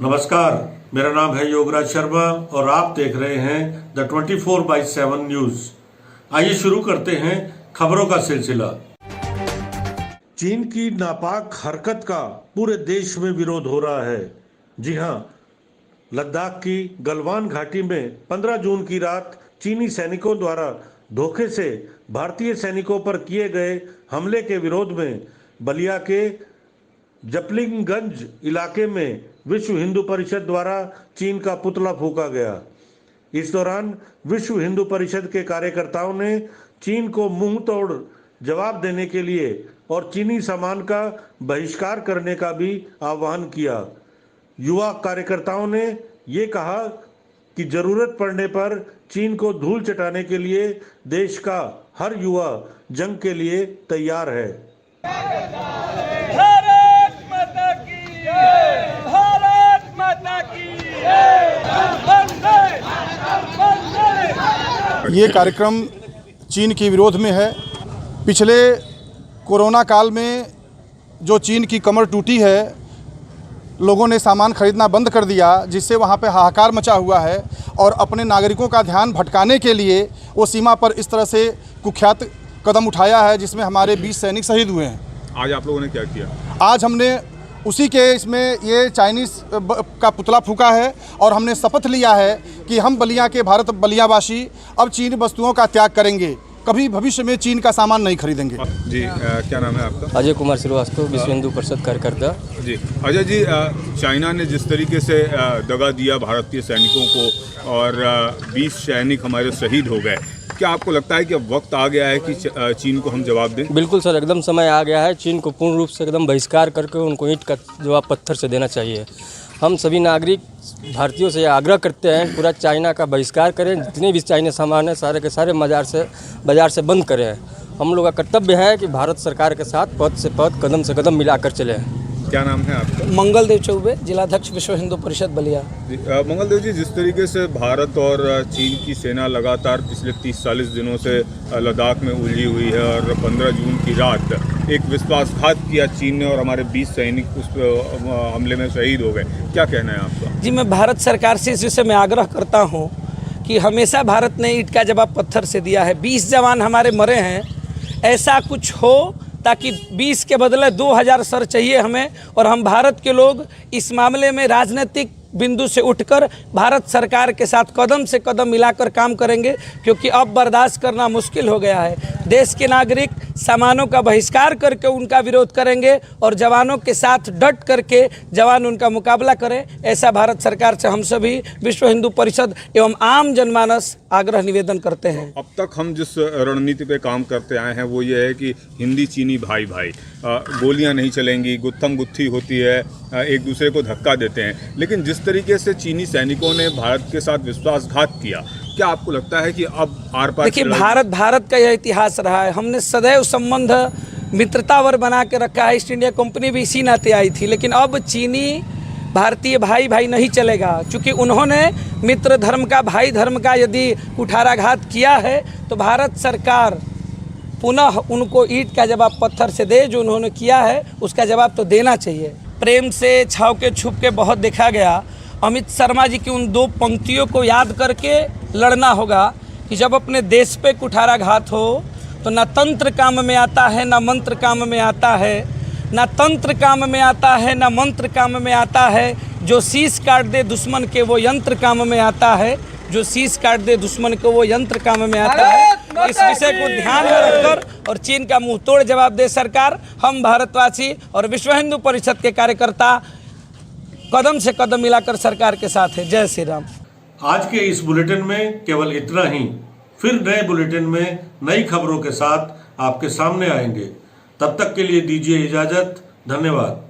नमस्कार, मेरा नाम है योगराज शर्मा और आप देख रहे हैं द 24/7 न्यूज। आइए शुरू करते हैं खबरों का सिलसिला। चीन की नापाक हरकत का पूरे देश में विरोध हो रहा है। जी हां, लद्दाख की गलवान घाटी में 15 जून की रात चीनी सैनिकों द्वारा धोखे से भारतीय सैनिकों पर किए गए हमले के विरोध में बलिया के जपलिंगगंज इलाके में विश्व हिंदू परिषद द्वारा चीन का पुतला फूंका गया। इस दौरान विश्व हिंदू परिषद के कार्यकर्ताओं ने चीन को मुंह तोड़ जवाब देने के लिए और चीनी सामान का बहिष्कार करने का भी आह्वान किया। युवा कार्यकर्ताओं ने ये कहा कि जरूरत पड़ने पर चीन को धूल चटाने के लिए देश का हर युवा जंग के लिए तैयार है। भारत माता की जय, भारत माता की जय, वंदे वंदे। ये कार्यक्रम चीन के विरोध में है। पिछले कोरोना काल में जो चीन की कमर टूटी है, लोगों ने सामान खरीदना बंद कर दिया, जिससे वहाँ पे हाहाकार मचा हुआ है और अपने नागरिकों का ध्यान भटकाने के लिए वो सीमा पर इस तरह से कुख्यात कदम उठाया है, जिसमें हमारे 20 सैनिक शहीद हुए हैं। आज आप लोगों ने क्या किया? आज हमने उसी के इसमें ये चाइनीज़ का पुतला फूंका है और हमने शपथ लिया है कि हम बलिया के भारत बलियावासी अब चीनी वस्तुओं का त्याग करेंगे, कभी भविष्य में चीन का सामान नहीं खरीदेंगे। जी, क्या नाम है आपका? अजय कुमार श्रीवास्तव, विश्व हिंदू परिषद कार्यकर्ता। जी अजय जी, चाइना ने जिस तरीके से दगा दिया भारतीय सैनिकों को और 20 सैनिक हमारे शहीद हो गए, क्या आपको लगता है कि अब वक्त आ गया है कि चीन को हम जवाब दें? बिल्कुल सर, एकदम समय आ गया है। चीन को पूर्ण रूप से एकदम बहिष्कार करके उनको ईंट का जवाब पत्थर से देना चाहिए। हम सभी नागरिक भारतीयों से आग्रह करते हैं पूरा चाइना का बहिष्कार करें। जितने भी चाइना सामान है सारे के सारे बाज़ार से बंद करें। हम लोग का कर्तव्य है कि भारत सरकार के साथ पद से पद, कदम से कदम मिलाकर चलें। क्या नाम है आपका? मंगलदेव चौबे, जिलाध्यक्ष विश्व हिंदू परिषद बलिया। मंगलदेव जी, जिस तरीके से भारत और चीन की सेना लगातार पिछले 30-40 दिनों से लद्दाख में उलझी हुई है और 15 जून की रात एक विश्वासघात किया चीन ने और हमारे 20 सैनिक उस हमले में शहीद हो गए, क्या कहना है आपका? जी, मैं भारत सरकार से इस विषय में आग्रह करता हूँ कि हमेशा भारत ने ईंट का जवाब पत्थर से दिया है। 20 जवान हमारे मरे हैं, ऐसा कुछ हो ताकि 20 के बदले 2000 सर चाहिए हमें। और हम भारत के लोग इस मामले में राजनीतिक बिंदु से उठकर भारत सरकार के साथ कदम से कदम मिलाकर काम करेंगे, क्योंकि अब बर्दाश्त करना मुश्किल हो गया है। देश के नागरिक सामानों का बहिष्कार करके उनका विरोध करेंगे और जवानों के साथ डट करके जवान उनका मुकाबला करें। ऐसा भारत सरकार से हम सभी विश्व हिंदू परिषद एवं आम जनमानस आग्रह निवेदन करते हैं। अब तक हम जिस रणनीति पे काम करते आए हैं वो ये है कि हिंदी चीनी भाई भाई, गोलियां नहीं चलेंगी, गुत्थम गुत्थी होती है, एक दूसरे को धक्का देते हैं। लेकिन जिस तरीके से चीनी सैनिकों ने भारत के साथ विश्वासघात किया, क्या आपको लगता है कि अब आर पार? देखिए, भारत का यह इतिहास रहा है। हमने सदैव संबंध मित्रतावर बना के रखा है। ईस्ट इंडिया कंपनी भी इसी नाते आई थी। लेकिन अब चीनी भारतीय भाई भाई नहीं चलेगा, क्योंकि उन्होंने मित्र धर्म का, भाई धर्म का यदि कुठाराघात किया है तो भारत सरकार पुनः उनको ईंट का जवाब पत्थर से दे। जो उन्होंने किया है उसका जवाब तो देना चाहिए। प्रेम से छाव के छुप के बहुत देखा गया। अमित शर्मा जी की उन 2 पंक्तियों को याद करके लड़ना होगा कि जब अपने देश पे कुठाराघात हो तो ना तंत्र काम में आता है, ना मंत्र काम में आता है, ना तंत्र काम में आता है, ना मंत्र काम में आता है। जो शीश काट दे दुश्मन के वो यंत्र काम में आता है। जो शीश काट दे दुश्मन को वो यंत्र काम में आता है। इस विषय को ध्यान में रखकर और चीन का मुंह तोड़ जवाब दे सरकार। हम भारतवासी और विश्व हिंदू परिषद के कार्यकर्ता कदम से कदम मिलाकर सरकार के साथ है। जय श्री राम। आज के इस बुलेटिन में केवल इतना ही। फिर नए बुलेटिन में नई खबरों के साथ आपके सामने आएंगे। तब तक के लिए दीजिए इजाजत। धन्यवाद।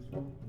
Thank you.